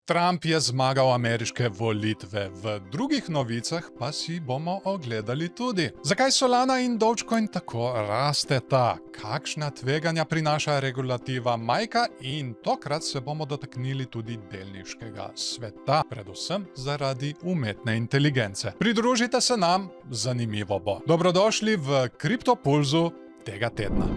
Trump je zmagal ameriške volitve, v drugih novicah pa si bomo ogledali tudi. Zakaj Solana in Dogecoin tako rasteta? Kakšna tveganja prinaša regulativa Majka? In tokrat se bomo dotaknili tudi delniškega sveta, predvsem zaradi umetne inteligence. Pridružite se nam, zanimivo bo. Dobrodošli v Kriptopulzu tega tedna.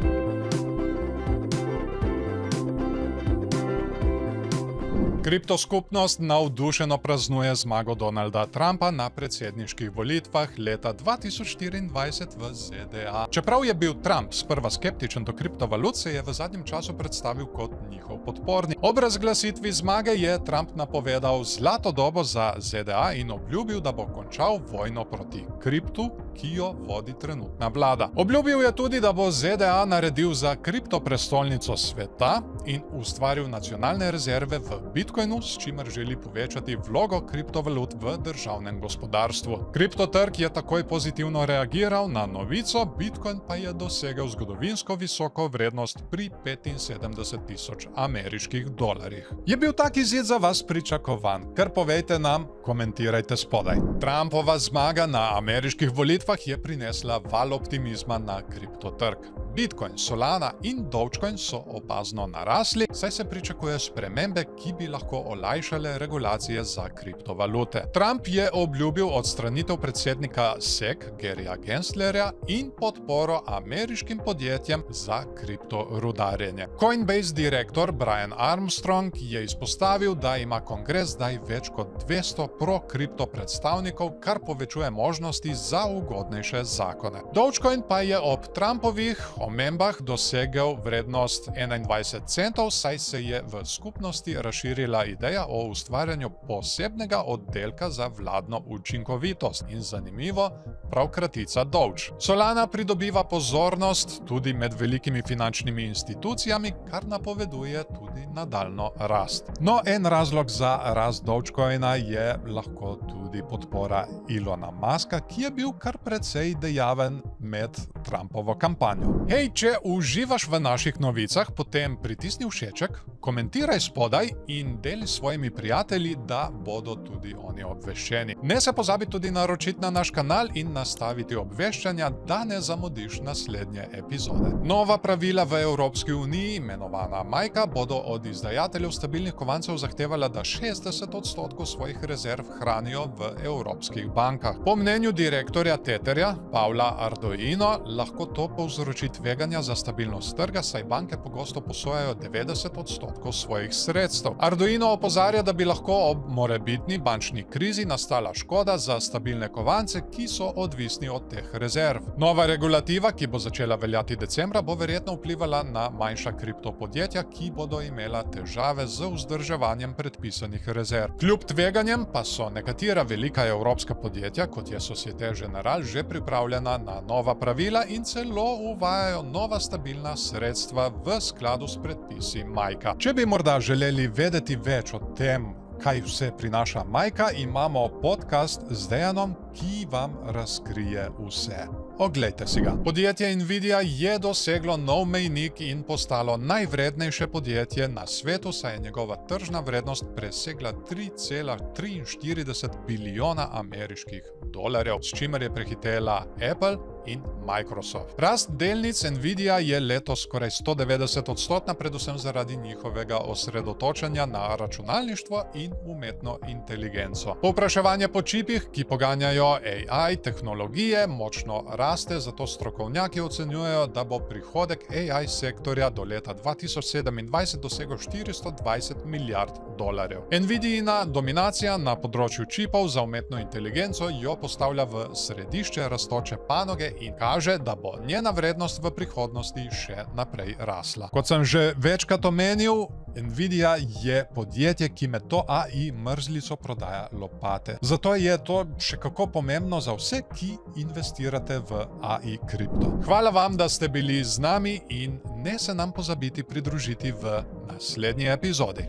Kriptoskupnost navdušeno praznuje zmago Donalda Trumpa na predsedniških volitvah leta 2024 v ZDA. Čeprav je bil Trump sprva skeptičen do kriptovalut, se je v zadnjem času predstavil kot njihov podpornik. Ob razglasitvi zmage je Trump napovedal zlato dobo za ZDA in obljubil, da bo končal vojno proti kriptu, ki jo vodi trenutna vlada. Obljubil je tudi, da bo ZDA naredil za kriptoprestolnico sveta in ustvaril nacionalne rezerve v Bitcoinu, s čimer želi povečati vlogo kriptovalut v državnem gospodarstvu. Kriptotrg je takoj pozitivno reagiral na novico, Bitcoin pa je dosegel zgodovinsko visoko vrednost pri 75.000 ameriških dolarjih. Je bil tak izid za vas pričakovan? Kar povejte nam, komentirajte spodaj. Trumpova zmaga na ameriških volitvah je prinesla val optimizma na kriptotrg. Bitcoin, Solana in Dogecoin so opazno narasli, saj se pričakuje spremembe, ki bi lahko olajšale regulacije za kriptovalute. Trump je obljubil odstranitev predsednika SEC Garyja Genslerja in podporo ameriškim podjetjem za kriptorudarjenje. Coinbase direktor Brian Armstrong je izpostavil, da ima kongres zdaj več kot 200 pro-kripto predstavnikov, kar povečuje možnosti za ugodnejše zakone. Dogecoin pa je ob Trumpovih omembah dosegel vrednost 21 centov, saj se je v skupnosti razširila ideja o ustvarjanju posebnega oddelka za vladno učinkovitost in zanimivo, prav kratica Doge. Solana pridobiva pozornost tudi med velikimi finančnimi institucijami, kar napoveduje tudi nadaljno rast. No, en razlog za rast Dogecoina je lahko tudi podpora Elona Muska, ki je bil kar precej dejaven med Trumpovo kampanjo. Hej, če uživaš v naših novicah, potem pritisni všeček, komentiraj spodaj in deli s svojimi prijatelji, da bodo tudi oni obveščeni. Ne se pozabi tudi naročiti na naš kanal in nastaviti obveščanja, da ne zamudiš naslednje epizode. Nova pravila v Evropski uniji, imenovana Majka, bodo od izdajateljev stabilnih kovancev zahtevala, da 60% svojih rezerv hranijo v evropskih bankah. Po mnenju direktorja Tetherja, Pavla Ardoino, lahko to povzroči tveganja za stabilnost trga, saj banke pogosto posojajo 90% svojih sredstev. Arduino opozarja, da bi lahko ob morebitni bančni krizi nastala škoda za stabilne kovance, ki so odvisni od teh rezerv. Nova regulativa, ki bo začela veljati decembra, bo verjetno vplivala na manjša kriptopodjetja, ki bodo imela težave z vzdrževanjem predpisanih rezerv. Kljub tveganjem pa so nekatera velika evropska podjetja, kot je Societe Generale, že pripravljena na nova pravila in celo uvajajo nova stabilna sredstva v skladu s predpisi Majka. Če bi morda želeli vedeti več o tem, kaj vse prinaša Majka, imamo podcast z Dejanom, ki vam razkrije vse. Oglejte si ga. Podjetje Nvidia je doseglo nov mejnik in postalo najvrednejše podjetje na svetu, saj je njegova tržna vrednost presegla 3,43 bilijona ameriških dolarjev, s čimer je prehitela Apple in Microsoft. Rast delnic Nvidia je letos skoraj 190%, predvsem zaradi njihovega osredotočanja na računalništvo in umetno inteligenco. Povpraševanje po čipih, ki poganjajo AI tehnologije, močno raste, zato strokovnjaki ocenjujejo, da bo prihodek AI sektorja do leta 2027 dosegel 420 milijard dolarjev. Nvidiina dominacija na področju čipov za umetno inteligenco jo postavlja v središče rastoče panoge in kaže, da bo njena vrednost v prihodnosti še naprej rasla. Kot sem že večkrat omenil, Nvidia je podjetje, ki med to AI mrzlico prodaja lopate. Zato je to še kako pomembno za vse, ki investirate v AI kripto. Hvala vam, da ste bili z nami in ne se nam pozabiti pridružiti v naslednji epizodi.